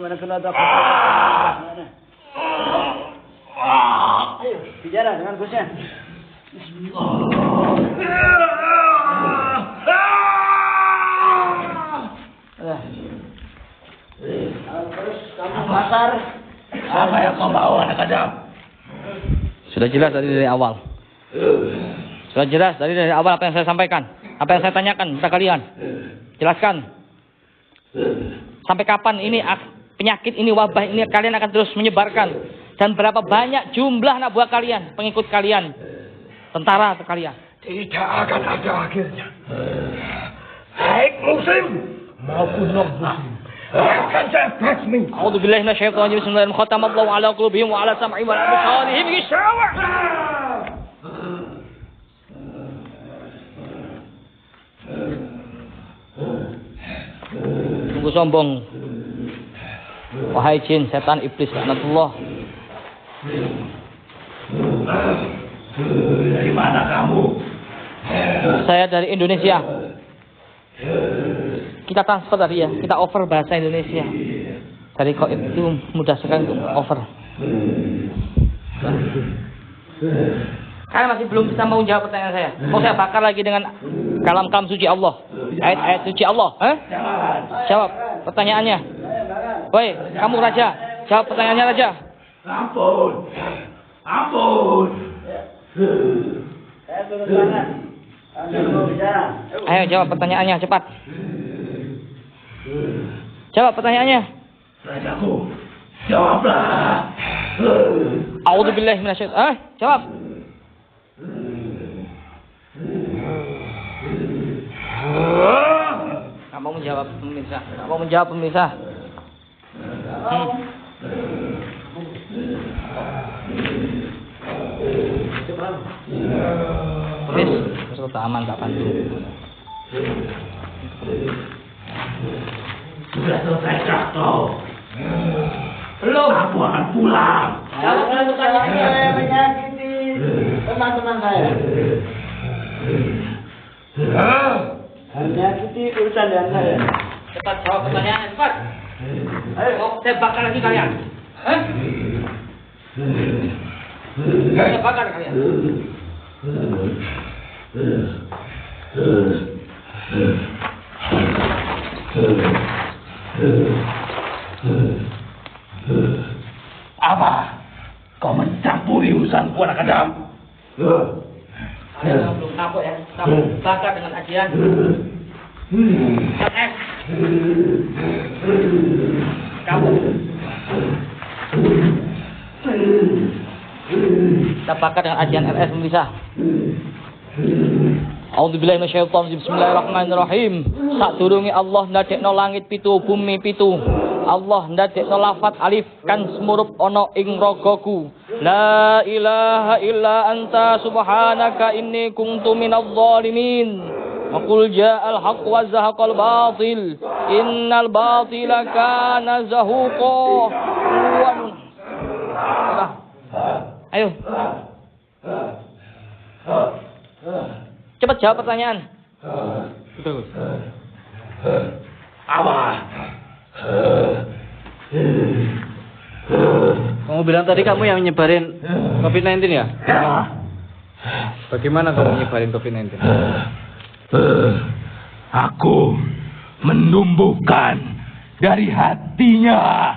D: wa nakirun la takhaf. Ayo, bicara dengan bosnya. Terus kamu pasar.
E: Apa yang kau mau, anak Adam?
A: Sudah jelas dari awal. Sudah jelas dari awal apa yang saya sampaikan, apa yang saya tanyakan kepada kalian. Jelaskan. Sampai kapan ini penyakit ini, wabah ini kalian akan terus menyebarkan, dan berapa banyak jumlah anak buah kalian, pengikut kalian, tentara kalian.
E: Tidak akan ada akhirnya. Baik muslim maupun non-muslim akan saya basmi.
A: A'udzu billahi minasyaitonir rajim. Bismillahirrahmanirrahim. Khatamallahu ala qulubihim wa ala sam'ihim wa ala absarihim ghishawa. Tunggu sombong. Wahai jin, setan, iblis, laknatullah.
E: Dari mana kamu?
A: Saya dari Indonesia. Kita transfer tadi ya, kita over bahasa Indonesia. Dari kok itu mudah sekali untuk over. Kalian masih belum bisa mau jawab pertanyaan saya. Mau saya bakar lagi dengan kalam-kalam suci Allah, ayat-ayat suci Allah. Jawab pertanyaannya. Woi, kamu raja, jawab pertanyaannya raja.
E: Ampun. Ampun.
D: Saya turun tangan. Anda mau bicara?
A: Ayo jawab pertanyaannya cepat. Jawab pertanyaannya.
E: Rajaku, jawablah.
A: A'udzubillahi minasyaitonir. Jawab. Nggak mau menjawab pemirsa. Nggak mau menjawab pemirsa. Tulis, serta aman tak bantu.
E: Sudah selesai kau?
A: Belum.
E: Aku akan pulang.
D: Kalau saya menyakiti teman-teman saya. Menyakiti urusan dengan saya.
A: Cepat jawab pertanyaannya, cepat. Ayo, mau saya bakar lagi kalian. Saya bakar kalian.
E: Apa? Kau mencampuri urusanku, anak Adam?
A: Kalian belum kapok ya? Kamu bakar dengan ajian. Kamu. Kita bakar dengan ajian LS bisa. A'udzubillahi minasyaitonir rajim. Bismillahirrahmanirrahim. Sadurunge Allah ndadekno langit pitu, bumi pitu. Allah ndadekno lafat alif kan semurup ana ing ragaku. La ilaha illa anta subhanaka inni kuntu minadh dhalimin. Wa qul ja'al haqq wa zahaqal batil. Innal batila kana zahuqa. Ayo. Cepat jawab pertanyaan. Betul.
E: Apa?
C: Kamu bilang tadi kamu yang nyebarin COVID-19 ya? Bagaimana kamu nyebarin COVID-19?
E: Aku menumbuhkan dari hatinya.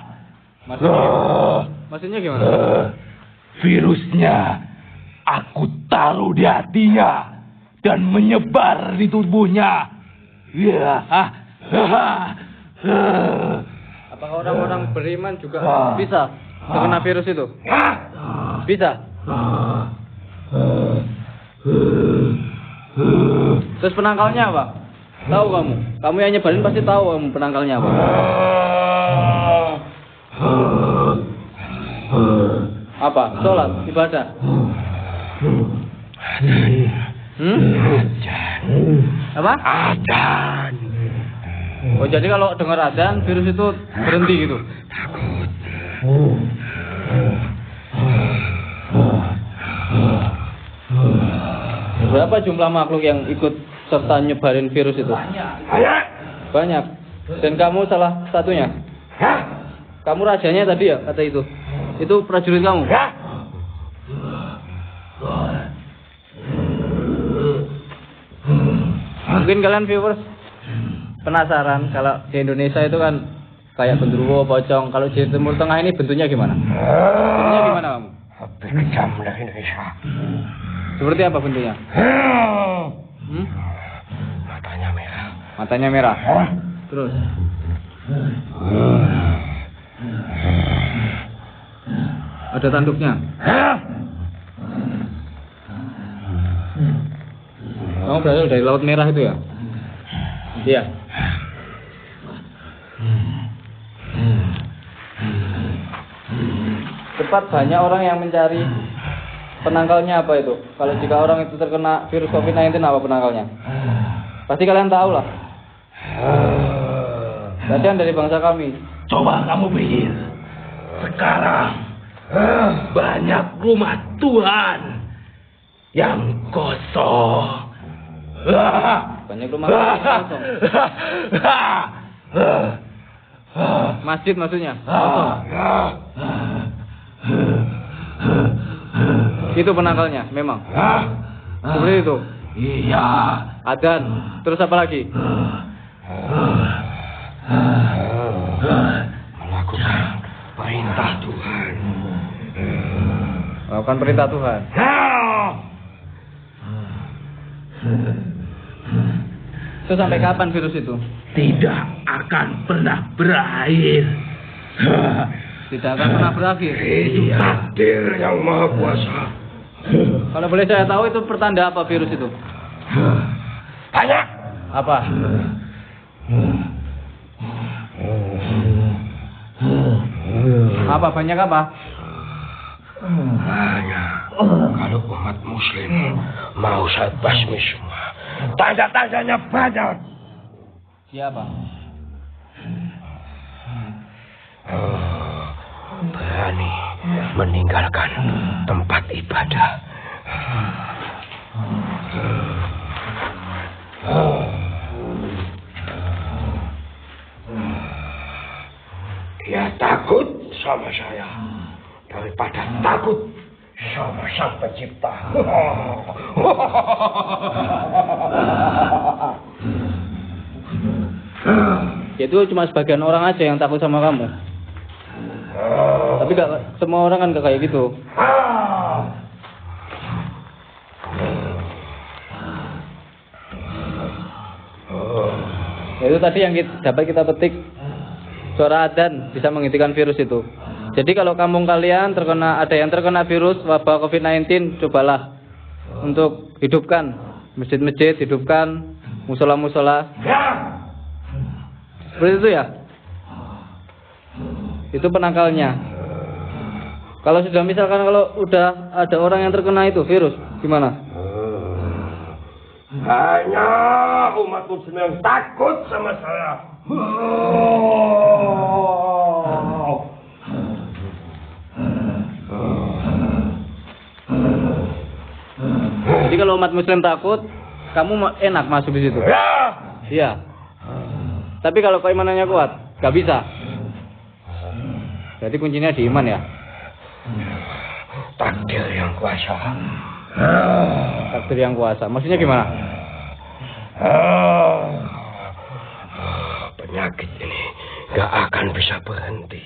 C: Maksudnya gimana?
E: Virusnya aku taruh di hatinya. dan menyebar di tubuhnya. Ya.
C: Apakah orang-orang beriman juga bisa terkena virus itu? Bisa. Terus penangkalnya apa? Tahu kamu? Kamu yang nyebarin pasti tahu kamu penangkalnya apa? Apa? Sholat, ibadah. Apa?
E: Adzan.
C: Oh, jadi kalau dengar adzan virus itu berhenti gitu.
E: Takut.
C: Berapa jumlah makhluk yang ikut serta nyebarin virus itu? Banyak. Dan kamu salah satunya. Kamu rajanya tadi ya kata itu. Itu prajurit kamu. Mungkin kalian viewers penasaran kalau di Indonesia itu kan kayak genderuwo, pocong. Kalau di Timur Tengah ini bentuknya gimana? Bentuknya gimana kamu?
E: Lebih kejam dari Indonesia.
C: Seperti apa bentuknya?
E: Matanya merah.
C: Matanya merah. Terus? Ada tanduknya? Kamu berasal dari Laut Merah itu ya? Iya. Cepat banyak orang yang mencari penangkalnya apa itu. Kalau jika orang itu terkena virus COVID-19 apa penangkalnya? Pasti kalian tahu lah. Kalian dari bangsa kami.
E: Coba kamu pikir. Sekarang banyak rumah Tuhan yang kosong.
C: Banyak rumah Tuhan yang kosong. Masjid maksudnya kosong. Itu penangkalnya memang. Seperti itu.
E: Iya.
C: Adzan. Terus apa lagi?
E: Melakukan perintah Tuhan.
C: Melakukan perintah Tuhan. Itu sampai kapan virus itu?
E: Tidak akan pernah berakhir.
C: Tidak akan pernah berakhir.
E: Itu takdir yang maha kuasa.
C: Kalau boleh saya tahu itu pertanda apa virus itu?
E: Banyak.
C: Apa? Apa banyak apa?
E: Banyak. Kalau umat muslim mau saya basmi semua, tanda-tandanya banyak.
C: Siapa?
E: Berani meninggalkan tempat ibadah. Dia takut sama saya daripada takut sama Sang Pencipta.
C: Itu cuma sebagian orang aja yang takut sama kamu. Tapi gak, semua orang kan gak kayak gitu. Itu tadi yang dapat kita petik. Suara adzan bisa menghentikan virus itu. Jadi kalau kampung kalian ada yang terkena virus wabah COVID-19, cobalah untuk hidupkan masjid-masjid, hidupkan musola-musola. Seperti itu ya. Itu penangkalnya. Kalau sudah misalkan kalau udah ada orang yang terkena itu virus, gimana?
E: Hanya umat muslim yang takut sama saya.
C: Jadi kalau umat muslim takut, kamu enak masuk di situ. Iya. Tapi kalau keimanannya kuat, gak bisa. Jadi kuncinya di iman ya.
E: Takdir yang kuasa.
C: Takdir yang kuasa. Maksudnya gimana?
E: Penyakit ini gak akan bisa berhenti.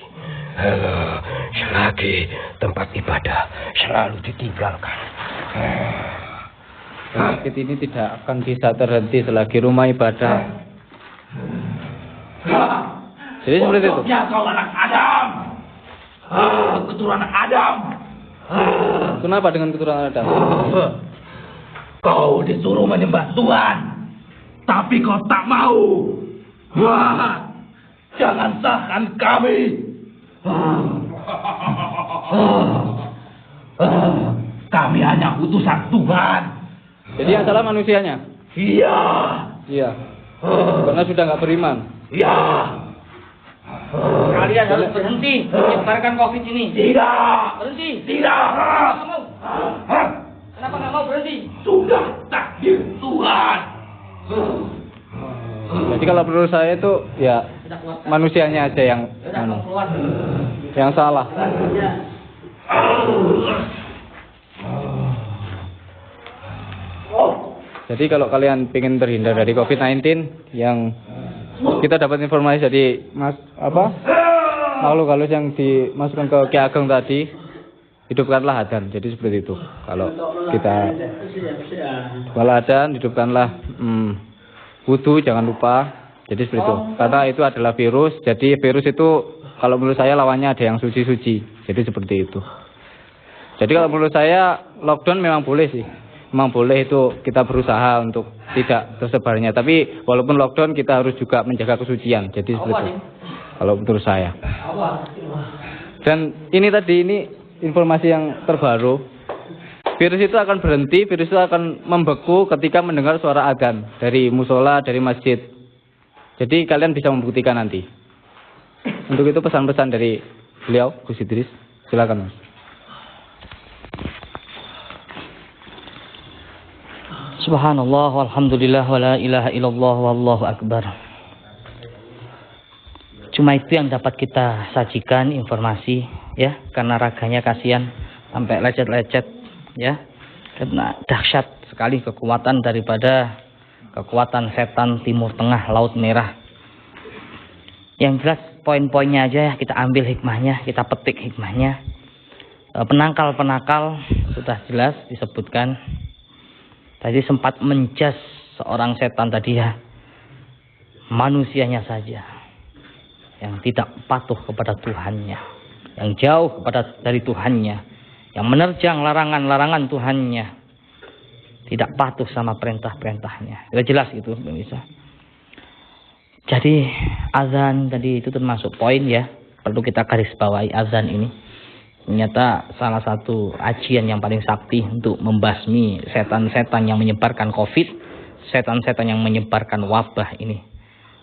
E: Selagi tempat ibadah selalu ditinggalkan.
C: penyakit ini tidak akan bisa terhenti selagi rumah ibadah. Jadi seperti itu.
E: Ya kau anak Adam. Keturunan Adam.
C: Kenapa dengan keturunan Adam?
E: Kau disuruh menyembah Tuhan, tapi kau tak mau. Wah, jangan salahkan kami. Kami hanya utusan Tuhan.
C: Jadi yang salah manusianya?
E: Iya.
C: Iya. Karena sudah nggak beriman.
E: Iya.
A: Kalian harus berhenti menyebarkan COVID ini.
E: Tidak.
A: Berhenti.
E: Tidak.
A: Kenapa nggak mau? Kenapa nggak mau berhenti?
E: Sudah takdir Tuhan.
C: Jadi kalau menurut saya itu ya
A: Kita keluarkan.
C: manusianya aja yang
A: Udah, kamu keluar.
C: yang salah. Jadi kalau kalian ingin terhindar dari COVID-19, yang kita dapat informasi dari makhluk halus yang dimasukkan ke Ki Ageng tadi, hidupkanlah adzan. Jadi seperti itu. Kalau kita adzan, hidupkanlah wudu, jangan lupa. Jadi seperti itu. Karena itu adalah virus. Jadi virus itu kalau menurut saya lawannya ada yang suci-suci. Jadi seperti itu. Jadi kalau menurut saya lockdown memang boleh sih. Memang boleh, itu kita berusaha untuk tidak tersebarnya. Tapi walaupun lockdown kita harus juga menjaga kesucian. Jadi seperti itu. Kalau menurut saya. Dan ini informasi yang terbaru. Virus itu akan berhenti, virus itu akan membeku ketika mendengar suara adzan dari musola, dari masjid. Jadi kalian bisa membuktikan nanti. Untuk itu pesan-pesan dari beliau, Gus Idris. Silakan, Mas.
A: Subhanallah, walhamdulillah, wala ilaha illallah, wallahu akbar. Cuma itu yang dapat kita sajikan informasi, ya, karena raganya kasihan sampai lecet-lecet, ya, karena dahsyat sekali kekuatan daripada kekuatan setan Timur Tengah, Laut Merah. Yang jelas poin-poinnya aja ya, kita ambil hikmahnya, kita petik hikmahnya. Penangkal-penangkal sudah jelas disebutkan. Tadi sempat menjas seorang setan tadi ya, manusianya saja yang tidak patuh kepada Tuhannya, yang jauh dari Tuhannya, yang menerjang larangan-larangan Tuhannya, tidak patuh sama perintah-perintahnya. Sudah jelas itu, bisa. Jadi azan tadi itu termasuk poin ya, perlu kita garis bawahi azan ini. Ternyata salah satu ajian yang paling sakti untuk membasmi setan-setan yang menyebarkan COVID, setan-setan yang menyebarkan wabah ini.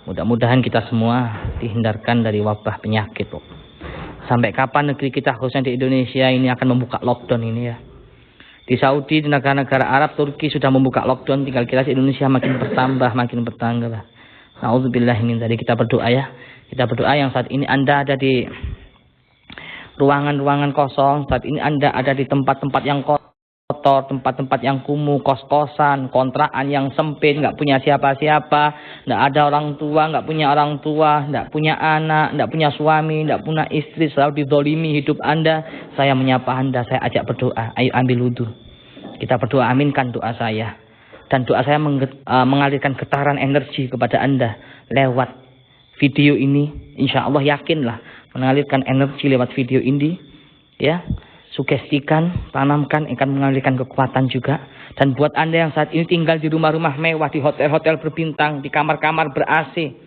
A: Mudah-mudahan kita semua dihindarkan dari wabah penyakit. Sampai kapan negeri kita, khususnya di Indonesia ini, akan membuka lockdown ini ya. Di Saudi, di negara-negara Arab, Turki sudah membuka lockdown, tinggal kita di Indonesia makin bertambah. Na'udzubillah min dzalik. Kita berdoa ya. Kita berdoa yang saat ini Anda ada di ruangan-ruangan kosong, saat ini Anda ada di tempat-tempat yang kotor, tempat-tempat yang kumuh, kos-kosan, kontrakan yang sempit, nggak punya siapa-siapa, nggak ada orang tua, nggak punya orang tua, nggak punya anak, nggak punya suami, nggak punya istri, selalu dizolimi hidup Anda. Saya menyapa Anda, saya ajak berdoa. Ayo ambil wudhu. Kita berdoa, aminkan doa saya. Dan doa saya mengalirkan getaran energi kepada Anda lewat video ini. Insya Allah yakinlah mengalirkan energi lewat video ini, ya, sugestikan, tanamkan, akan mengalirkan kekuatan juga. Dan buat Anda yang saat ini tinggal di rumah-rumah mewah, di hotel-hotel berbintang, di kamar-kamar ber-AC,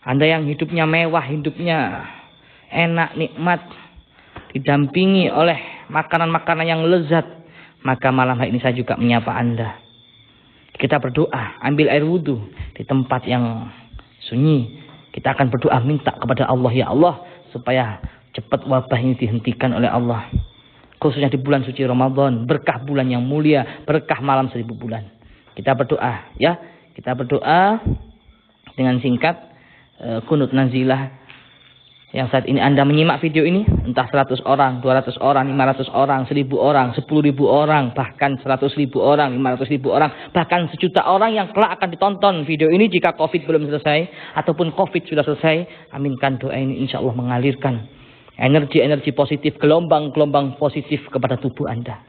A: Anda yang hidupnya mewah, hidupnya enak, nikmat, didampingi oleh makanan-makanan yang lezat, maka malam hari ini saya juga menyapa Anda. Kita berdoa, ambil air wudhu di tempat yang sunyi. Kita akan berdoa minta kepada Allah, ya Allah, supaya cepat wabah ini dihentikan oleh Allah. Khususnya di bulan suci Ramadan, berkah bulan yang mulia, berkah malam 1000 bulan. Kita berdoa, ya. Kita berdoa dengan singkat, kunut nazilah. Yang saat ini Anda menyimak video ini, entah 100 orang, 200 orang, 500 orang, 1000 orang, 10.000 orang, bahkan 100.000 orang, 500.000 orang, bahkan 1 juta orang yang kelak akan ditonton video ini jika COVID belum selesai, ataupun COVID sudah selesai. Aminkan doa ini, insya Allah mengalirkan energi-energi positif, gelombang-gelombang positif kepada tubuh Anda.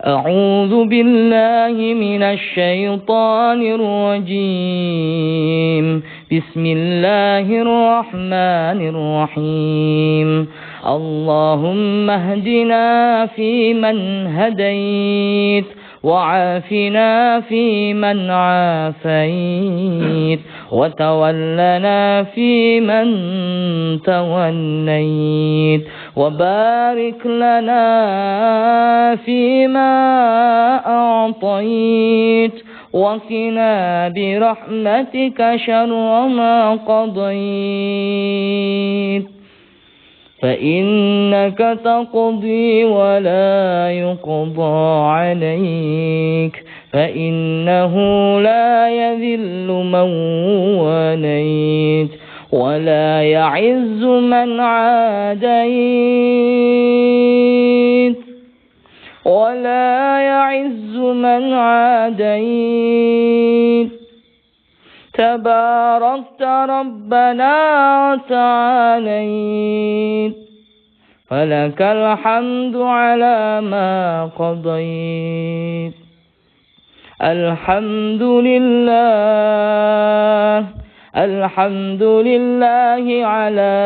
A: أعوذ بالله من الشيطان الرجيم بسم الله الرحمن الرحيم اللهم اهدنا فيمن هديت وعافنا فيمن عافيت وتولنا فيمن توليت وبارك لنا فيما أعطيت وقنا برحمتك شر ما قضيت فإنك تقضي ولا يقضى عليك فإنه لا يذل من وليت ولا يعز من عاديت تباركت ربنا وتعاليت فلك الحمد على ما قضيت الحمد لله على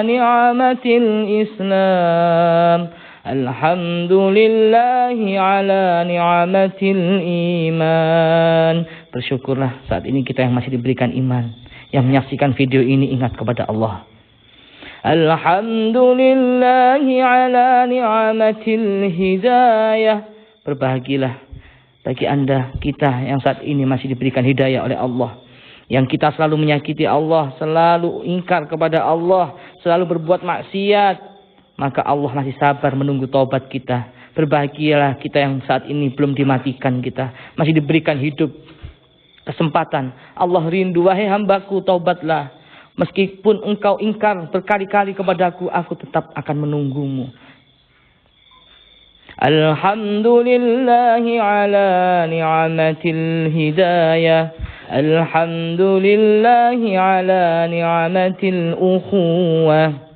A: نعمة الإسلام الحمد لله على نعمة الإيمان. Bersyukurlah saat ini kita yang masih diberikan iman, yang menyaksikan video ini ingat kepada Allah. Alhamdulillahi ala ni'matil hidayah. Berbahagialah bagi Anda, kita yang saat ini masih diberikan hidayah oleh Allah. Yang kita selalu menyakiti Allah, selalu ingkar kepada Allah, selalu berbuat maksiat, maka Allah masih sabar menunggu taubat kita. Berbahagialah kita yang saat ini belum dimatikan, kita masih diberikan hidup, kesempatan. Allah rindu, wahai hambaku, taubatlah. Meskipun engkau ingkar berkali-kali kepadaku, aku tetap akan menunggumu. Alhamdulillahi ala ni'matil hidayah. Alhamdulillahi ala ni'matil ukhuwah.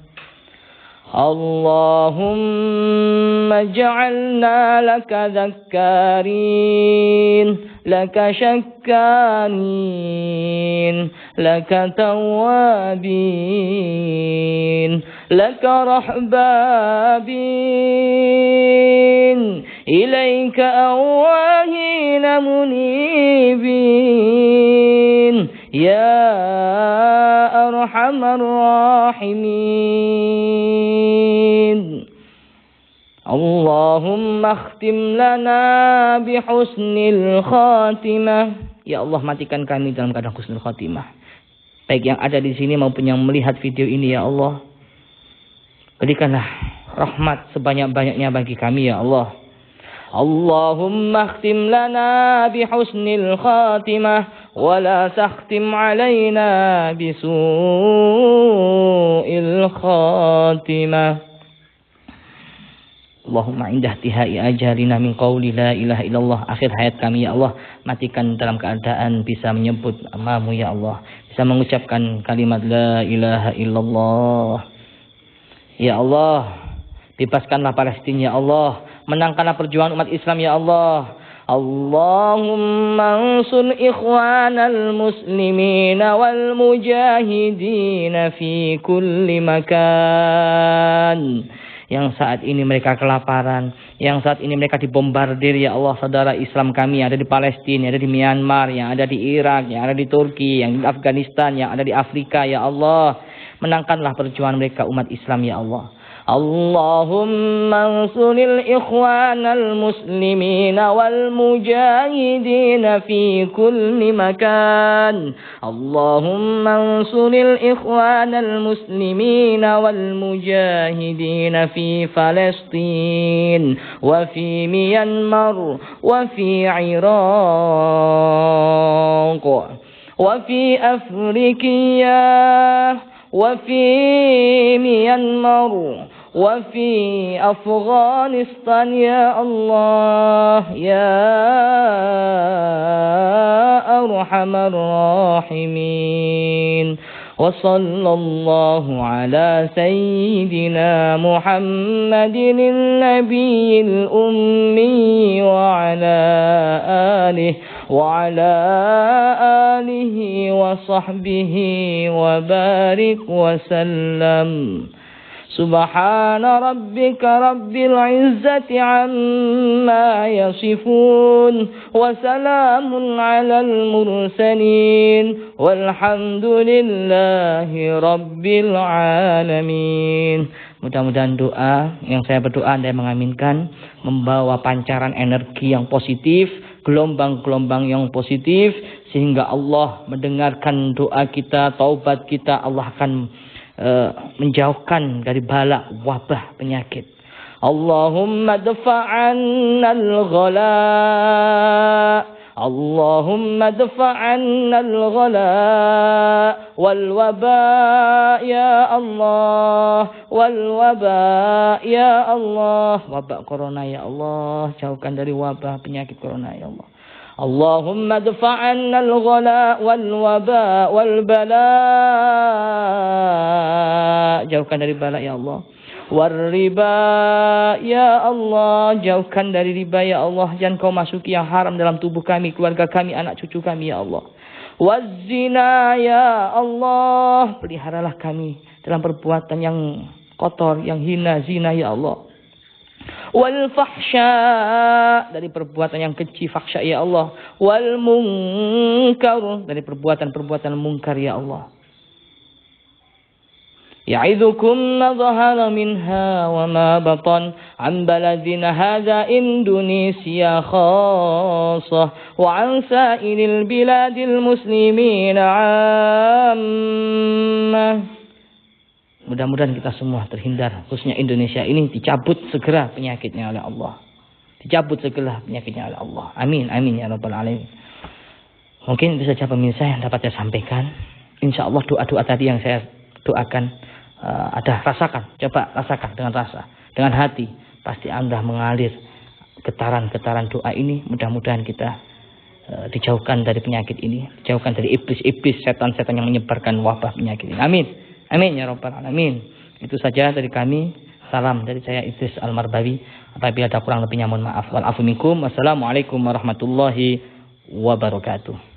A: Allahumma ja'alna laka dhakkarin, laka syakkarin, laka tawabin, laka rahbabin, ilaika awahin munibin, ya arhamar rahimin. Allahumma akhtim lana bihusnil khatimah. Ya Allah, matikan kami dalam keadaan husnul khatimah. Baik yang ada di sini maupun yang melihat video ini, ya Allah. Berikanlah rahmat sebanyak-banyaknya bagi kami, ya Allah. Allahumma akhtim lana bihusnil khatimah wa la takhtim alaina bisu'il khatimah. Allahumma indah tihai ajalina min qawli la ilaha illallah. Akhir hayat kami, ya Allah, matikan dalam keadaan bisa menyebut namamu, ya Allah, bisa mengucapkan kalimat la ilaha illallah. Ya Allah, bebaskanlah Palestina, ya Allah, menangkanlah perjuangan umat Islam, ya Allah. Allahumma ansur ikhwanal muslimina wal mujahidina fi kulli makan. Yang saat ini mereka kelaparan, yang saat ini mereka dibombardir, ya Allah, saudara Islam kami yang ada di Palestina, yang ada di Myanmar, yang ada di Irak, yang ada di Turki, yang di Afghanistan, yang ada di Afrika, ya Allah. Menangkanlah perjuangan mereka umat Islam, ya Allah. Allahumma ansuril ikhwanal muslimina wal mujahidina fi kulli makan. Allahumma ansuril ikhwanal muslimina wal mujahidina fi Palestin wa fi Myanmar wa fi Iraq wa fi Afrika وفي ميانمار وفي أفغانستان يا الله يا أرحم الراحمين وصلى الله على سيدنا محمد النبي الأمي وعلى آله وصحبه وبارك وسلم. سبحان ربك رب العزة عما يصفون وسلام على المرسلين والحمد لله رب العالمين. Mudah-mudahan doa yang saya berdoa Anda mengaminkan membawa pancaran energi yang positif, gelombang-gelombang yang positif, sehingga Allah mendengarkan doa kita, taubat kita. Allah akan menjauhkan dari bala, wabah, penyakit. Allahumma dafa'anna al-ghala, Allahumma dafa'anna al-ghala wal waba ya Allah, wal waba ya Allah. Wabah corona ya Allah, jauhkan dari wabah penyakit corona ya Allah. Allahumma dafa'anna al-ghala wal waba wal bala, jauhkan dari bala ya Allah. War riba ya Allah, jauhkan dari riba ya Allah. Jangan kau masuki yang haram dalam tubuh kami, keluarga kami, anak cucu kami ya Allah. Waz zina ya Allah, peliharalah kami dalam perbuatan yang kotor, yang hina, zina ya Allah. Wal fahsya, dari perbuatan yang keji, fahsya ya Allah. Wal munkar, dari perbuatan-perbuatan munkar ya Allah. Ya'idzukum ma dhahara minha wa ma batan an baladina hadha Indonesia khassah wa an sa'iril biladil muslimin 'ammah. Mudah-mudahan kita semua terhindar, khususnya Indonesia ini dicabut segera penyakitnya oleh Allah. Dicabut segera penyakitnya oleh Allah. Amin, amin ya rabbal alamin. Mungkin itu saja pemirsa yang dapat saya sampaikan. Insya Allah doa-doa tadi yang saya doakan ada, rasakan, coba rasakan dengan rasa, dengan hati. Pasti Anda mengalir getaran-getaran doa ini. Mudah-mudahan kita dijauhkan dari penyakit ini, dijauhkan dari iblis-iblis, setan-setan yang menyebarkan wabah penyakit ini. Amin. Amin ya rabbal alamin. Itu saja dari kami. Salam dari saya Idris Al-Marbawi. Apabila ada kurang lebihnya mohon maaf. Wal afu minkum. Wassalamualaikum warahmatullahi wabarakatuh.